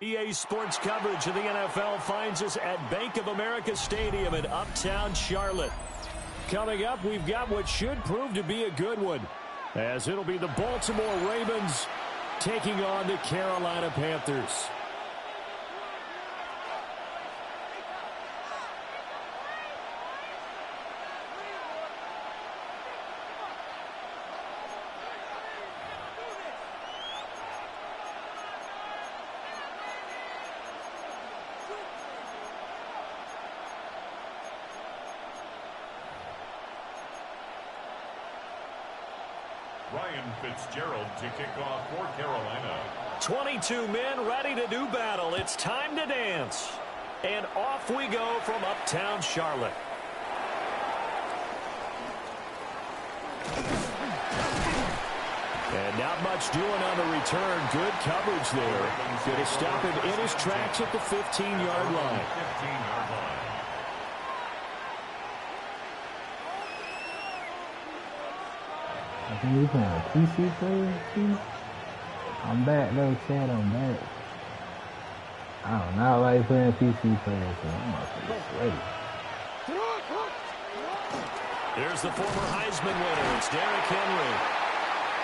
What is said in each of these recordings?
EA Sports coverage of the NFL finds us at Bank of America Stadium in Uptown Charlotte. Coming up, we've got what should prove to be a good one, as it'll be the Baltimore Ravens taking on the Carolina Panthers. Ryan Fitzgerald to kick off for Carolina. 22 men ready to do battle. It's time to dance. And off we go from Uptown Charlotte. And not much doing on the return. Good coverage there. Going to stop him in his tracks at the 15-yard line. 15-yard line. I think we playing a PC player too. I'm back though, Chad. I'm back. I don't know. I like playing PC players, so I'm about to get ready. Here's the former Heisman winner. It's Derrick Henry.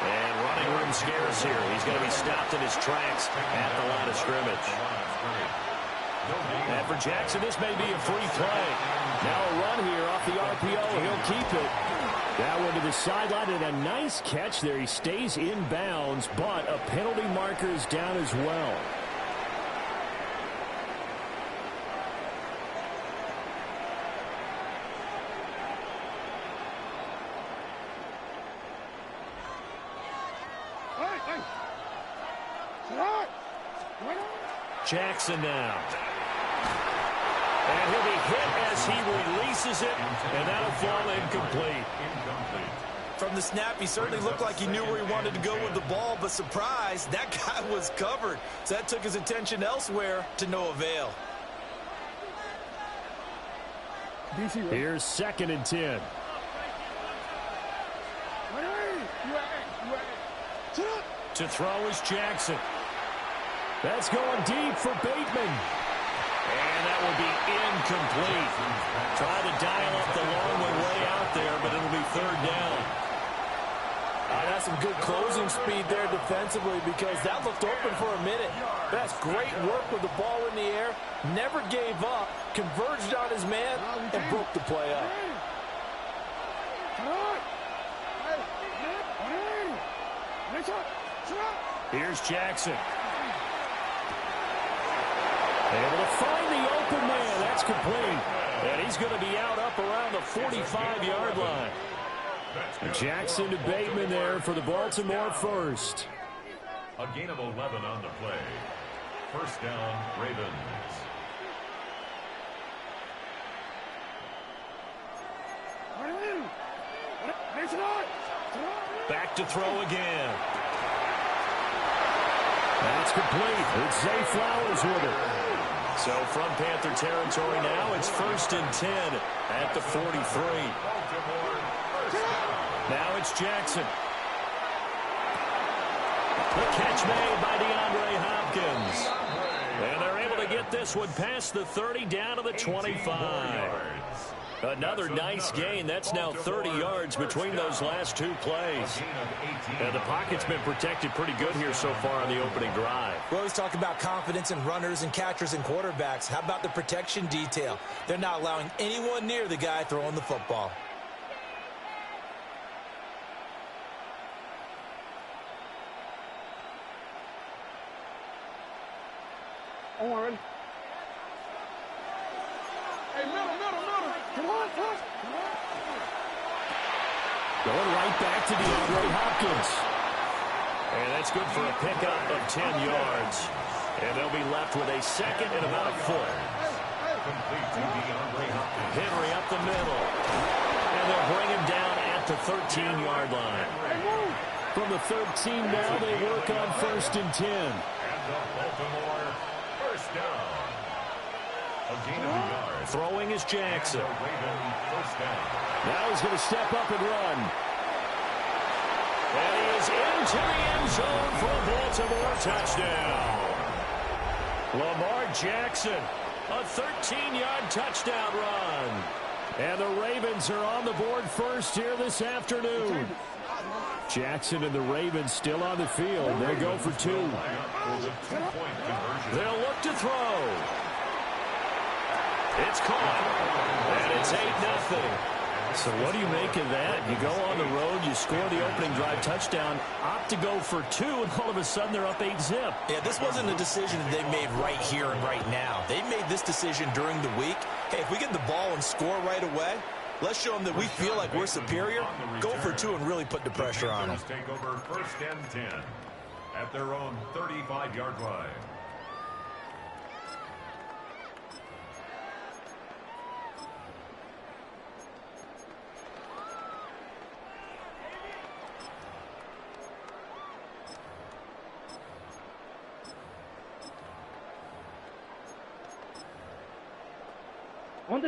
And running room scarce here. He's going to be stopped in his tracks at the line of scrimmage. And for Jackson, this may be a free play. Now a run here off the RPO. He'll keep it. That one to the sideline, and a nice catch there. He stays in bounds, but a penalty marker is down as well. Jackson now. And he'll be hit as he releases it, and that'll fall incomplete. From the snap, he certainly looked like he knew where he wanted to go with the ball, but surprise, that guy was covered. So that took his attention elsewhere to no avail. Here's 2nd and 10. To throw is Jackson. That's going deep for Bateman. And that will be incomplete. Try to dial up the long one way out there, but it'll be 3rd down. That's some good closing speed there defensively, because that looked open for a minute. That's great work with the ball in the air. Never gave up, converged on his man, and broke the play up. Here's Jackson. Able to find the open man. That's complete. And he's going to be out up around the 45-yard line. Jackson to Bateman there for the Baltimore first. A gain of 11 on the play. 1st down, Ravens. Back to throw again. That's complete. It's Zay Flowers with it. So from Panther territory now, it's 1st and 10 at the 43. Now it's Jackson. The catch made by DeAndre Hopkins. And they're able to get this one past the 30 down to the 25. Another nice gain. That's now 30 yards between those last 2 plays. And the pocket's been protected pretty good here so far on the opening drive. We always talk about confidence in runners and catchers and quarterbacks. How about the protection detail? They're not allowing anyone near the guy throwing the football. Owen. Hey, middle. Come on. Going right back to DeAndre Hopkins. And that's good for a pickup of 10 yards. And they'll be left with a 2nd and about a foot. Complete to DeAndre Hopkins. Henry up the middle. And they'll bring him down at the 13-yard line. From the 13 now, they work on 1st and 10. And the Baltimore 1st down. A gain of a yard. Throwing is Jackson. Ravens 1st down. Now he's going to step up and run. And he is into the end zone for a Baltimore touchdown. Lamar Jackson, a 13-yard touchdown run. And the Ravens are on the board first here this afternoon. Jackson and the Ravens still on the field. They go for two. They'll look to throw. It's caught. And it's 8-0. So what do you make of that? You go on the road, you score the opening drive touchdown, opt to go for two, and all of a sudden they're up 8-zip. Yeah, this wasn't a decision that they made right here and right now. They made this decision during the week. Hey, if we get the ball and score right away, let's show them that we feel like we're superior. Go for two and really put the pressure on them. Take over 1st and 10 at their own 35-yard line.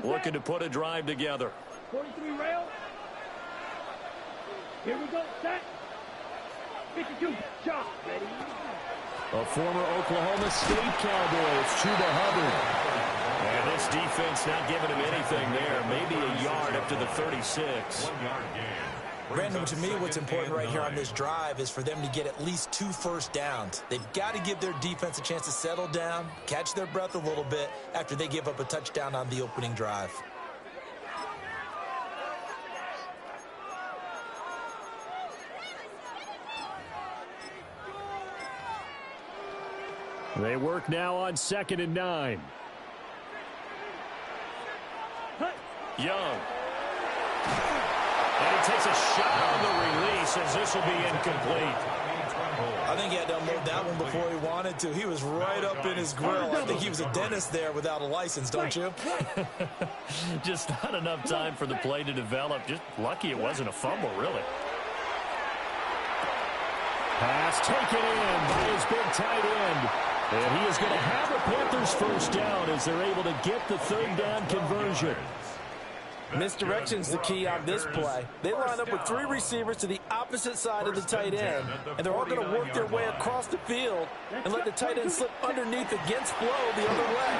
Looking to put a drive together. 43 rail. Here we go. Set. 52. Shot. Ready. A former Oklahoma State Cowboy. It's Chuba Hubbard. And this defense not giving him anything there. Maybe a yard up to the 36. 1 yard gain. Brandon, to me, what's important right here on this drive is for them to get at least 2 first downs. They've got to give their defense a chance to settle down, catch their breath a little bit after they give up a touchdown on the opening drive. They work now on 2nd and 9. Young. And he takes a shot on the release as this will be incomplete. I think he had to unload that one before he wanted to. He was right up in his grill. I think he was a dentist there without a license, don't you? Just not enough time for the play to develop. Just lucky it wasn't a fumble, really. Pass taken in by his big tight end. And he is going to have the Panthers first down as they're able to get the 3rd down conversion. Misdirection's the key on this play. They line up with 3 receivers to the opposite side of the tight end, and they're all going to work their way across the field and let the tight end slip underneath against flow the other way.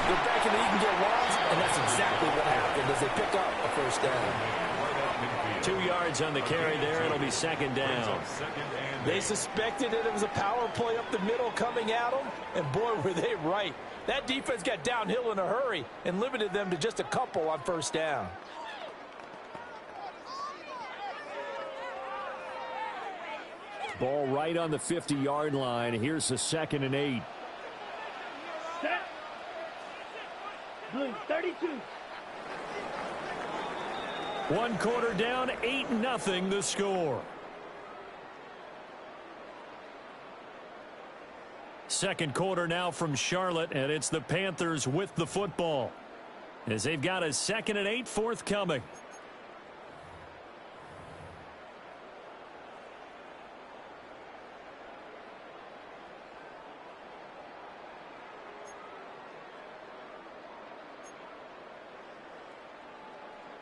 They're back in the he can get lost, and that's exactly what happened as they pick up a first down. 2 yards on the carry there. It'll be 2nd down. They suspected it was a power play up the middle coming at them, and boy, were they right. That defense got downhill in a hurry and limited them to just a couple on first down. Ball right on the 50-yard line. Here's the 2nd and 8. Set. Blue 32. 1 quarter down, 8-0 the score. 2nd quarter now from Charlotte, and it's the Panthers with the football as they've got a 2nd and 8 forthcoming.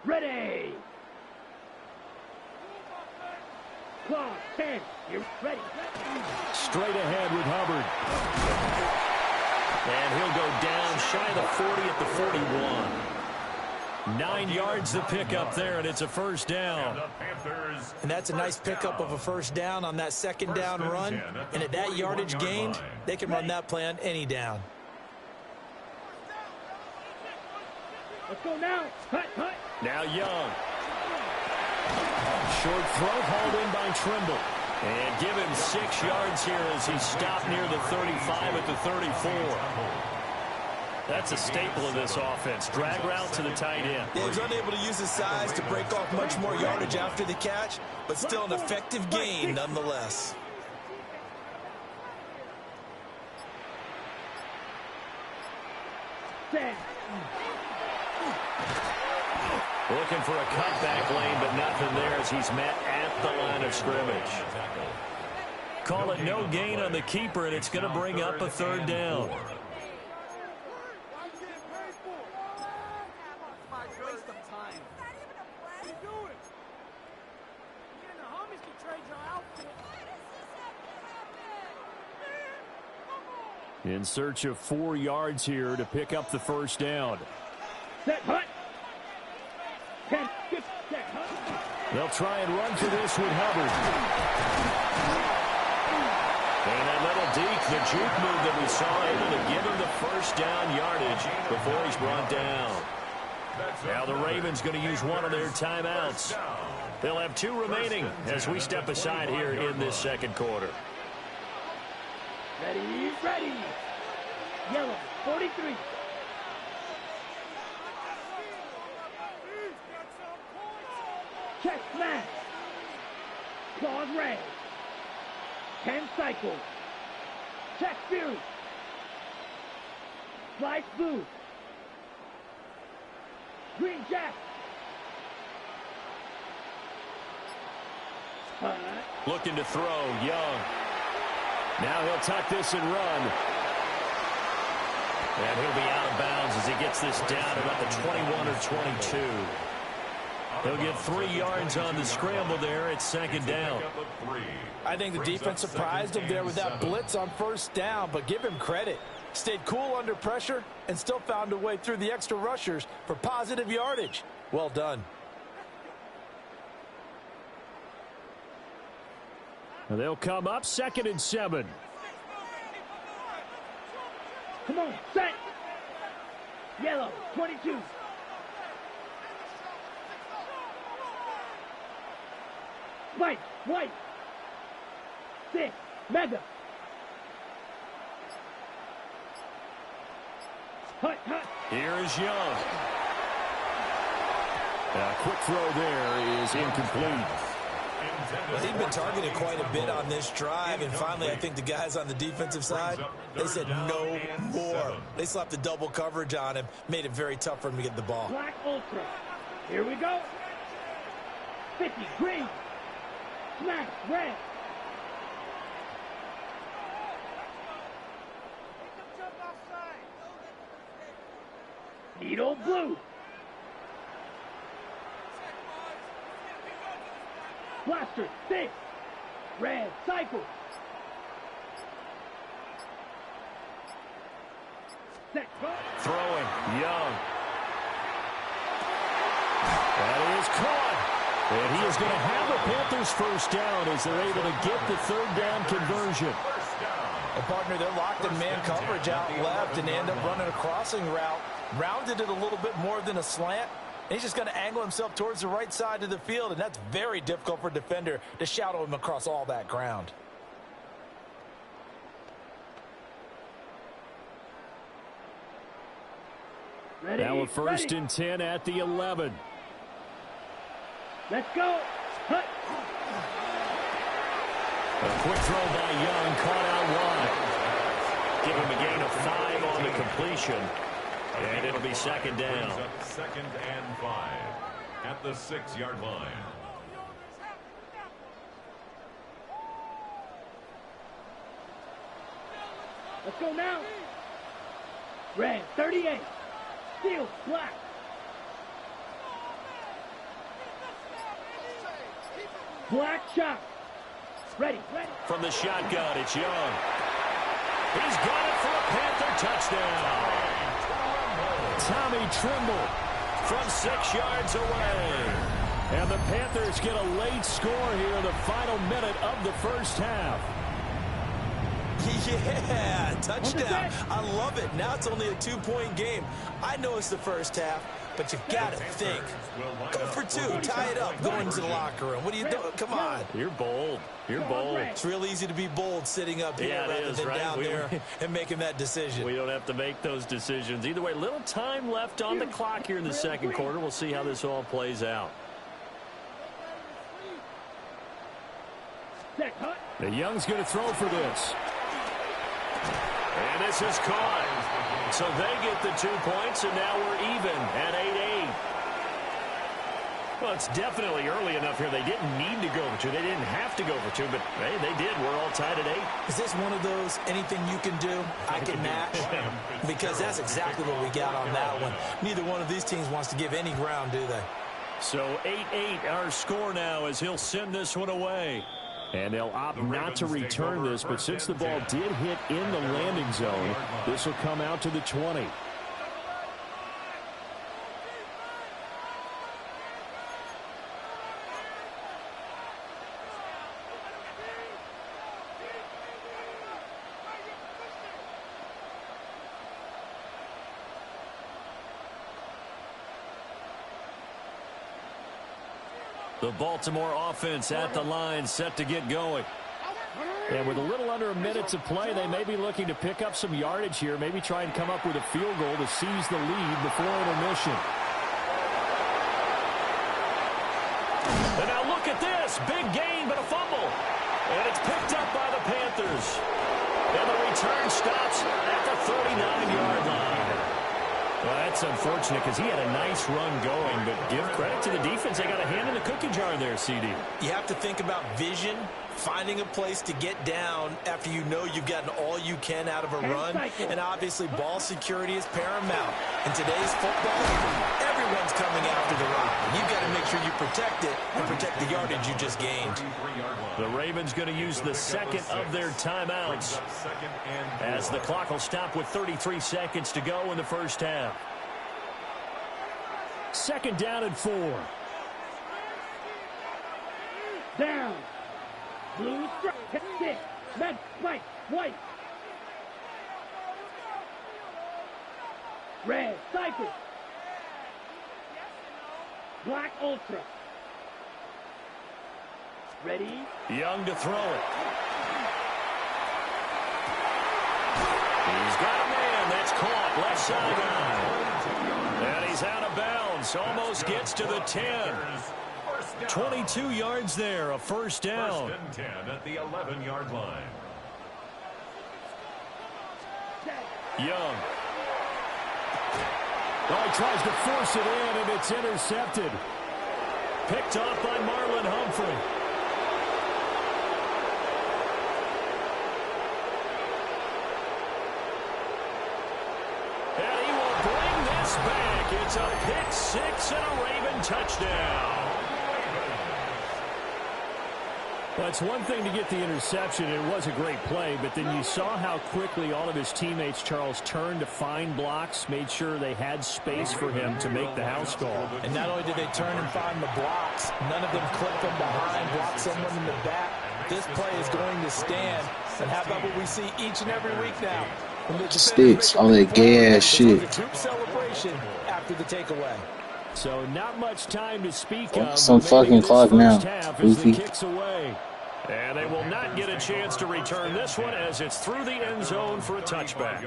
Ready. Clock 10. You're ready. Straight ahead with Hubbard. And he'll go down shy of the 40 at the 41. 9 yards the pickup there, and it's a first down. And that's a nice pickup of a first down on that 2nd down run. And at that yardage gained, they can run that play on any down. Let's go now. Hut, hut. Now Young. Short throw hauled in by Trimble. And give him 6 yards here as he stopped near the 35 at the 34. That's a staple of this offense. Drag route to the tight end. He was unable to use his size to break off much more yardage after the catch, but still an effective gain nonetheless. Looking for a cutback lane, but nothing there as he's met at the line of scrimmage. Call it no gain on the keeper, and it's going to bring up a 3rd down. In search of 4 yards here to pick up the first down. Set, hut. 10, 6, set, hut. They'll try and run for this with Hubbard. And that little deke, the juke move that we saw, able to give him the first down yardage before he's brought down. Now the Ravens going to use one of their timeouts. They'll have 2 remaining as we step aside here in this second quarter. Ready, ready. Yellow, 43. Check smash. Claws red. 10 cycles. Check fury. Slice blue. Green jack. Looking to throw, Young. Now he'll tuck this and run. And he'll be out of bounds as he gets this down about the 21 or 22. He'll get 3 yards on the scramble there. It's second down. I think the defense surprised him there with that blitz on first down, but give him credit. Stayed cool under pressure and still found a way through the extra rushers for positive yardage. Well done. They'll come up 2nd and 7. Come on, set. Yellow, 22. White, white. 6, mega. Hut, hut. Here is Young. A quick throw there is incomplete. Well, they've been targeted quite a bit on this drive, and finally I think the guys on the defensive side, they said no more. They slapped the double coverage on him, made it very tough for him to get the ball. Black Ultra. Here we go. 50, green. Smash, red. Needle blue. Blaster, 6. Red, cycle. Set, go. Throwing, Young. That is caught. And he is going to have the Panthers first down as they're able to get the 3rd down conversion. A partner, they're locked in man coverage out left and end up running a crossing route. Rounded it a little bit more than a slant. He's just going to angle himself towards the right side of the field, and that's very difficult for a defender to shadow him across all that ground. Ready, now a 1st ready. and 10 at the 11. Let's go. Hut. A quick throw by Young, caught out wide. Give him a gain of 5 on the completion. And it'll be second down. 2nd and 5 at the 6-yard line. Let's go now. Red, 38. Steel, black. Black shot. Ready, ready. From the shotgun, it's Young. He's got it for a Panther touchdown. Tommy Trimble from 6 yards away. And the Panthers get a late score here in the final minute of the first half. Yeah, touchdown. I love it. Now it's only a 2-point game. I know it's the first half, but you got to think. Go for 2. Tie it up. Go into the locker room. What are you doing? Come on. You're bold. You're bold. It's real easy to be bold sitting up here rather than down there and making that decision. We don't have to make those decisions. Either way, little time left on the clock here in the second quarter. We'll see how this all plays out. The Young's going to throw for this. And this is caught. So they get the 2 points, and now we're even at 8-8. Well, it's definitely early enough here. They didn't need to go for 2. They didn't have to go for 2, but hey, they did. We're all tied at 8. Is this one of those anything you can do, I can match? Because that's exactly what we got on that one. Neither one of these teams wants to give any ground, do they? So 8-8 our score now as he'll send this one away. And they'll opt not to return this, but since the ball did hit in the landing zone, this will come out to the 20. The Baltimore offense at the line, set to get going. And with a little under a minute to play, they may be looking to pick up some yardage here, maybe try and come up with a field goal to seize the lead before intermission. And now look at this. Big gain, but a fumble. And it's picked up by the Panthers. And the return stops at the 39-yard line. Well, that's unfortunate because he had a nice run going, but give credit to the defense. They got a hand in the cookie jar there, CD. You have to think about vision, finding a place to get down after you know you've gotten all you can out of a run. And obviously, ball security is paramount. In today's football, everyone's coming after the rock. You've got to make sure you protect it and protect the yardage you just gained. The Ravens going to use the second of their timeouts as the clock will stop with 33 seconds to go in the first half. Second down and 4. Down. Blue strike. Stick. Red spike. White. Red cycle. Black ultra. Ready? Young to throw it. He's got a man. That's caught. Left sideline. And he's out of bounds. Almost gets to the 10. 22 yards there. A first down. First and 10 at the 11-yard line. Young. Oh, he tries to force it in, and it's intercepted. Picked off by Marlon Humphrey. And he will bring this back. It's a pick six and a Raven touchdown. Well, it's one thing to get the interception. It was a great play, but then you saw how quickly all of his teammates, Charles, turned to find blocks, made sure they had space for him to make the house call. And not only did they turn and find the blocks, none of them clip from behind, block someone in the back. This play is going to stand. And how about what we see each and every week now? Sticks, all that gay ass shit. Celebration after the takeaway. So not much time to speak of. Some fucking clock now. Goofy. Kicks away. And they will not get a chance to return this one as it's through the end zone for a touchback.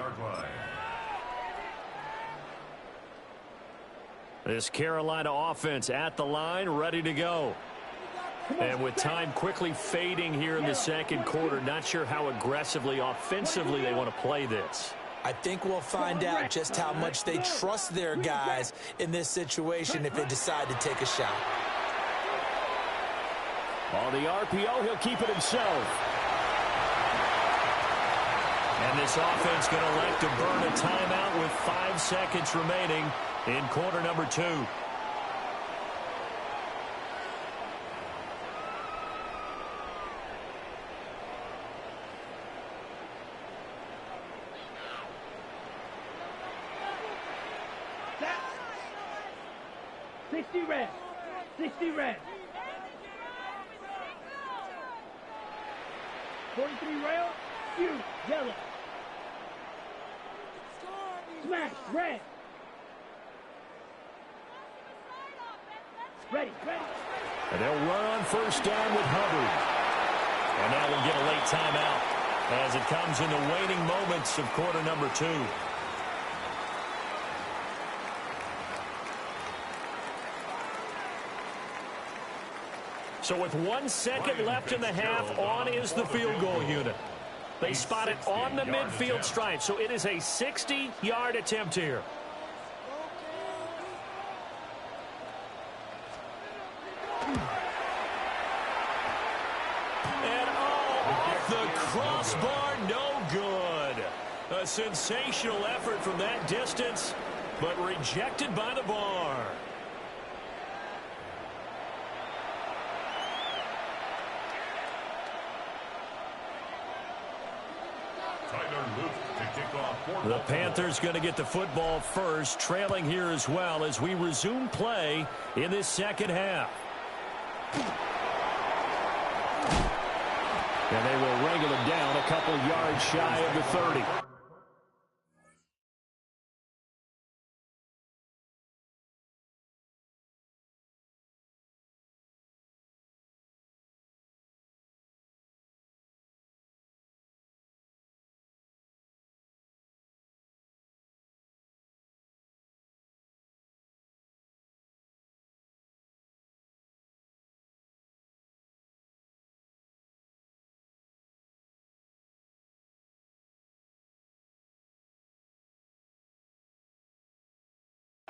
This Carolina offense at the line, ready to go. And with time quickly fading here in the second quarter, not sure how aggressively, offensively they want to play this. I think we'll find out just how much they trust their guys in this situation if they decide to take a shot. On the RPO, he'll keep it himself. And this offense going to elect to burn a timeout with 5 seconds remaining in quarter number 2. That. 60 red. 60 red. 43 rail. You yellow. Smash red. Ready, ready. And they'll run on first down with Hubbard. And now we'll get a late timeout as it comes in the waning moments of quarter number 2. So with 1 second left in the half, on is the field goal unit. They spot it on the midfield stripe, so it is a 60-yard attempt here. And off the crossbar, no good. A sensational effort from that distance, but rejected by the bar. The Panthers going to get the football first, trailing here as well as we resume play in this second half. And they will wrangle him down a couple yards shy of the 30.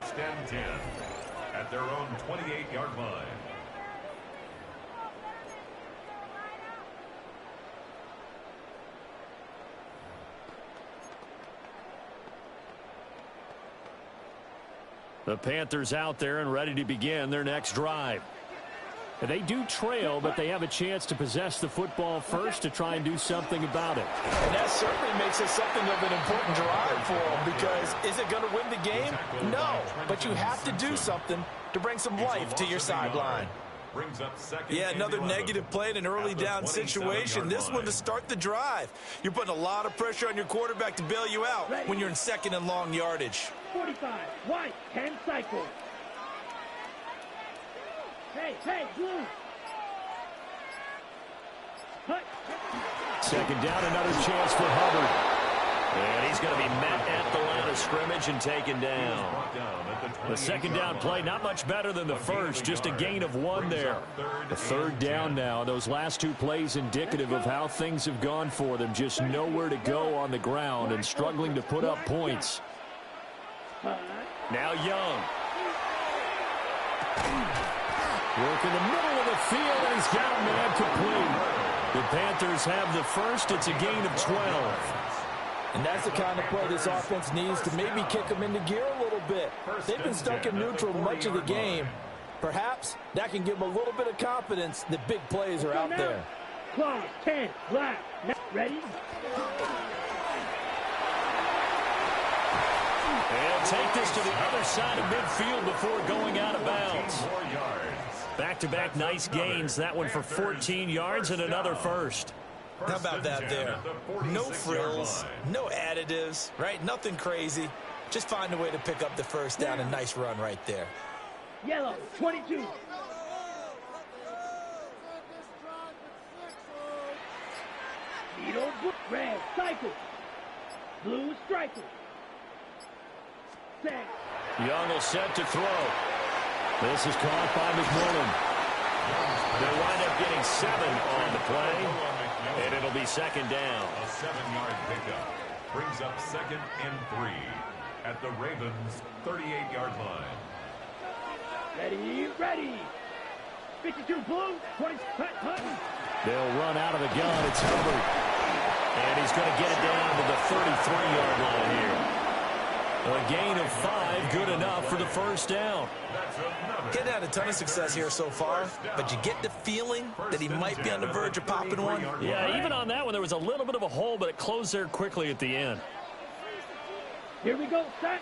Stand 10 at their own 28-yard line. The Panthers out there and ready to begin their next drive. They do trail, but they have a chance to possess the football first to try and do something about it. And that certainly makes it something of an important drive for them, because is it going to win the game? No, but you have to do something to bring some life to your sideline. Yeah, another negative play in an early down situation. This one to start the drive. You're putting a lot of pressure on your quarterback to bail you out when you're in second and long yardage. 45, wide, 10 cycles. Hey, blue. Hut. Second down, another chance for Hubbard. And he's going to be met at the line of scrimmage and taken down. The second down play, not much better than the first, just a gain of 1 there. The third down now. Those last 2 plays indicative of how things have gone for them. Just nowhere to go on the ground and struggling to put up points. Now Young. Work in the middle of the field, and he's got a man complete. The Panthers have the first. It's a gain of 12. And that's the kind of play this offense needs to maybe kick them into gear a little bit. They've been stuck in neutral much of the game. Perhaps that can give them a little bit of confidence that big plays are out there. Claw, 10, left. Ready? And take this to the other side of midfield before going out of bounds. Back-to-back nice gains. That one for 14 yards and another first. How about that there? No frills, no additives, right? Nothing crazy. Just find a way to pick up the first down. A nice run right there. Yellow, 22. Needle, red, cycle. Blue, striker. Set. Young will set to throw. This is caught by McMillan. They'll wind up getting 7 on the play, and it'll be second down. A 7-yard pickup brings up 2nd and 3 at the Ravens' 38-yard line. Ready. 52 blue, 20, Hutton. They'll run out of the gun. It's Hubbard. And he's going to get it down to the 33-yard line here. A gain of 5, good enough for the first down. Getting had a ton of success here so far, but you get the feeling that he might be on the verge of popping one. Yeah, even on that one, there was a little bit of a hole, but it closed there quickly at the end. Here we go, set.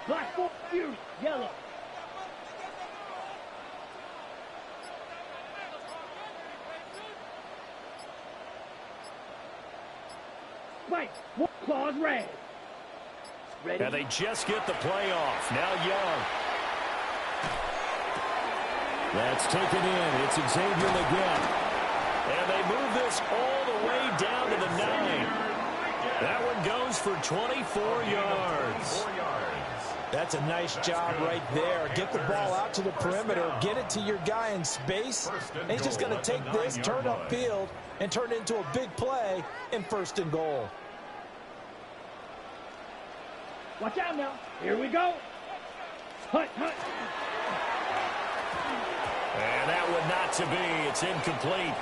Black, fuse, yellow. Spike, claws red. Ready? And they just get the play off. Now Young. That's taken in. It's Xavier again. And they move this all the way down to the 9. That one goes for 24 yards. That's a nice job right there. Get the ball out to the perimeter. Get it to your guy in space. And he's just going to take this, turn upfield, and turn it into a big play in 1st and goal. Watch out now. Here we go. Hut. And that one not to be. It's incomplete.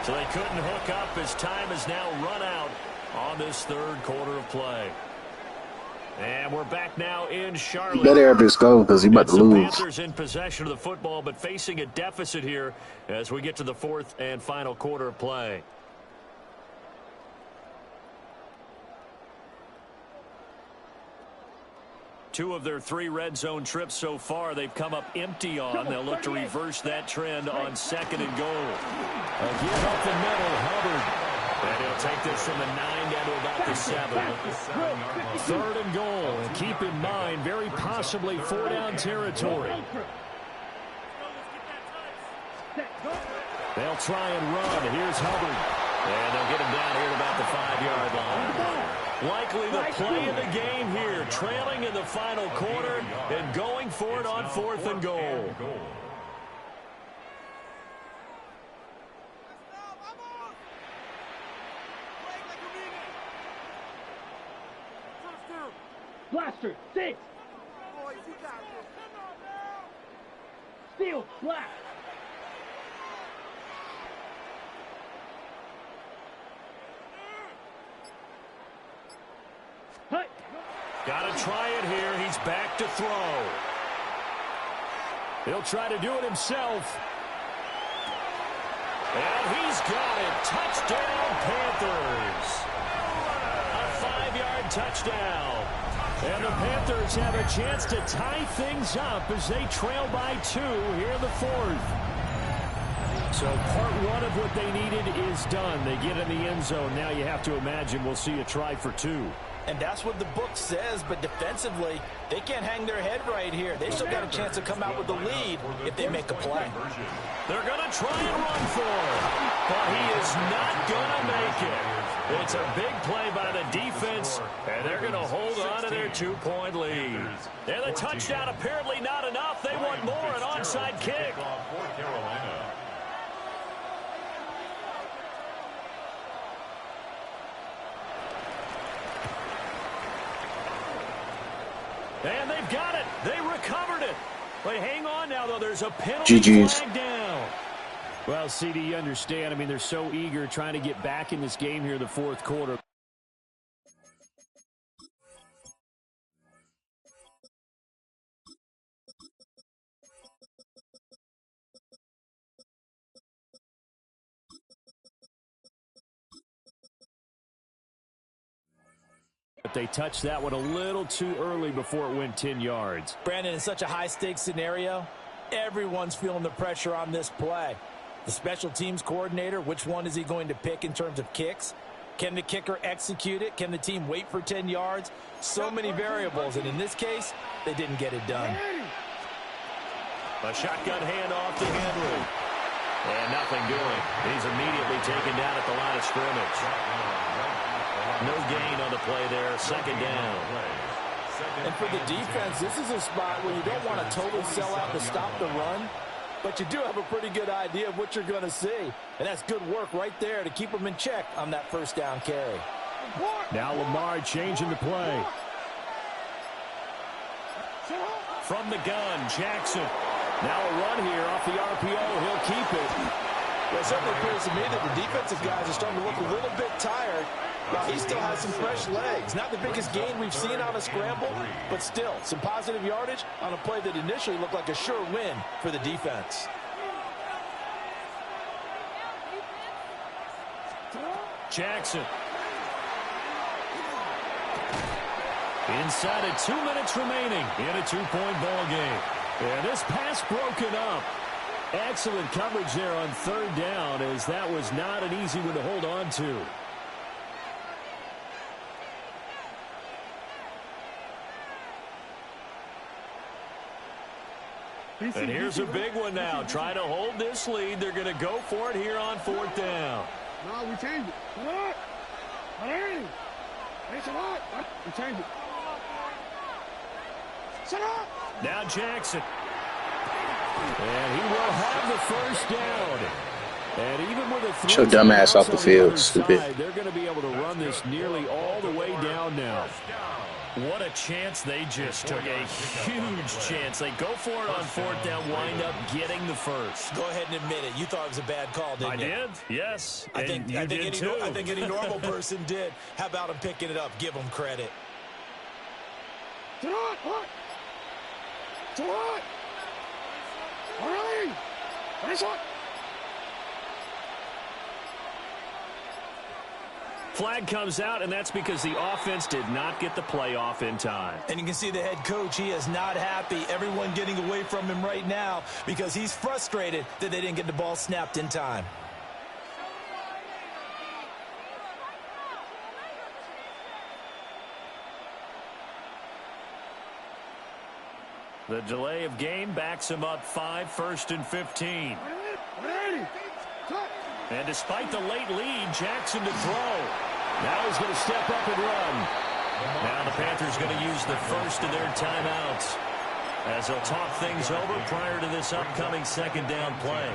So they couldn't hook up as time has now run out on this 3rd quarter of play. And we're back now in Charlotte. You better have go because he about to lose. Panthers in possession of the football, but facing a deficit here as we get to the 4th and final quarter of play. 2 of their 3 red zone trips so far, they've come up empty on. They'll look to reverse that trend on 2nd and goal. Again up the middle, Hubbard. And he'll take this from the 9 down to about the 7. 3rd and goal. And keep in mind, very possibly 4-down territory. They'll try and run. Here's Hubbard. And they'll get him down here at about the 5-yard line. Likely the play of the game here, trailing in the final quarter and going for it on 4th and goal. Blaster, 6. Steal, black. Got to try it here. He's back to throw. He'll try to do it himself. And he's got it. Touchdown, Panthers. A 5-yard touchdown. And the Panthers have a chance to tie things up as they trail by 2 here in the 4th. So part 1 of what they needed is done. They get in the end zone. Now you have to imagine we'll see a try for 2. And that's what the book says, but defensively, they can't hang their head right here. They still got a chance to come out with the lead if they make a play. They're going to try and run for it, but he is not going to make it. It's a big play by the defense, and they're going to hold on to their 2-point lead. And the touchdown apparently not enough. They want more, an onside kick. And they've got it. They recovered it. But hang on now, though. There's a penalty flag down. Well, CD, you understand. I mean, they're so eager trying to get back in this game here in the 4th quarter. But they touched that one a little too early before it went 10 yards. Brandon, in such a high-stakes scenario, everyone's feeling the pressure on this play. The special teams coordinator, which one is he going to pick in terms of kicks? Can the kicker execute it? Can the team wait for 10 yards? So many variables, and in this case, they didn't get it done. A shotgun handoff to Henry. And nothing doing. He's immediately taken down at the line of scrimmage. No gain on the play there, 2nd down. And for the defense, this is a spot where you don't want to totally sell out to stop the run, but you do have a pretty good idea of what you're going to see. And that's good work right there to keep them in check on that 1st down carry. Now Lamar changing the play. From the gun, Jackson. Now a run here off the RPO. He'll keep it. Well, it certainly appears to me that the defensive guys are starting to look a little bit tired. Now, he still has some fresh legs. Not the biggest gain we've seen on a scramble, but still some positive yardage on a play that initially looked like a sure win for the defense. Jackson. Inside of 2 minutes remaining in a 2-point ball game. And this pass broken up. Excellent coverage there on 3rd down, as that was not an easy one to hold on to. And here's a big one now. Trying to hold this lead. They're going to go for it here on 4th down. No, we changed it. What? Hey! Hey, shut up! We changed it. Shut up! Now Jackson. And he will have the 1st down. And even with a Get your dumb ass off the field, stupid. They're going to be able to run this nearly all the way down now. What a chance they just took. A huge chance. They go for it on 4th down, wind up getting the 1st. Go ahead and admit it. You thought it was a bad call, didn't you? I did, yes. I think any normal person did. How about him picking it up? Give him credit. What? All right. Nice one. Flag comes out, and that's because the offense did not get the play off in time. And you can see the head coach, he is not happy. Everyone getting away from him right now because he's frustrated that they didn't get the ball snapped in time. The delay of game backs him up 5, 1st and 15. And despite the late lead, Jackson to throw. Now he's going to step up and run. Now the Panthers going to use the first of their timeouts as they'll talk things over prior to this upcoming second down play.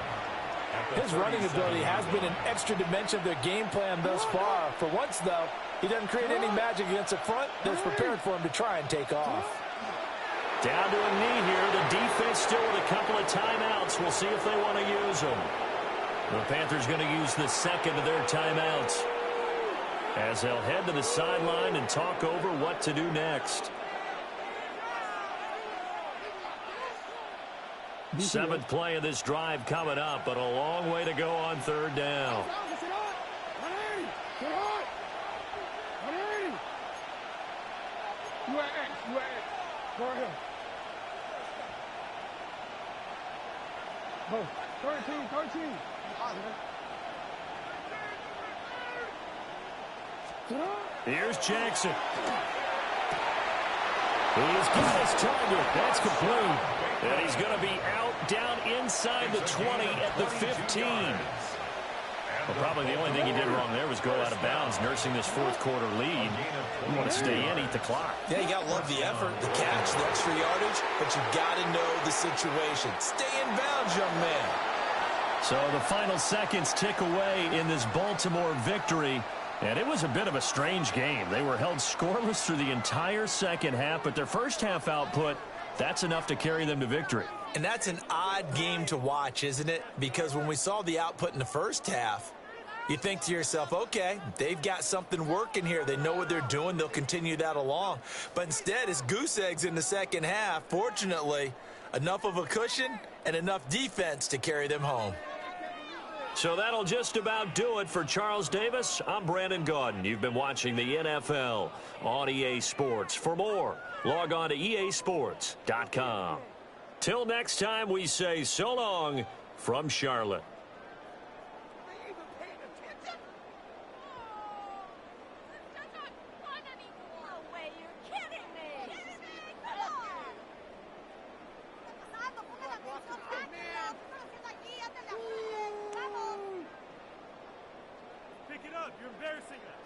His running ability has been an extra dimension of their game plan thus far. For once, though, he doesn't create any magic against the front that's prepared for him to try and take off. Down to a knee here. The defense still with a couple of timeouts. We'll see if they want to use them. The Panthers going to use the second of their timeouts as they'll head to the sideline and talk over what to do next. 7th play of this drive coming up, but a long way to go on 3rd down. Go ahead. Go. 13. Here's Jackson. He's got his target. That's complete. And he's going to be out down inside the 20 at the 15. Well, probably the only thing he did wrong there was go out of bounds, nursing this 4th quarter lead. You want to stay in, eat the clock. Yeah, you got to love the effort, the catch, the extra yardage, but you got to know the situation. Stay in bounds, young man. So the final seconds tick away in this Baltimore victory. And it was a bit of a strange game. They were held scoreless through the entire second half, but their first half output, that's enough to carry them to victory. And that's an odd game to watch, isn't it? Because when we saw the output in the first half, you think to yourself, okay, they've got something working here. They know what they're doing. They'll continue that along. But instead, it's goose eggs in the second half. Fortunately, enough of a cushion and enough defense to carry them home. So that'll just about do it for Charles Davis. I'm Brandon Gaudin. You've been watching the NFL on EA Sports. For more, log on to easports.com. Till next time, we say so long from Charlotte. Pick it up. You're embarrassing us.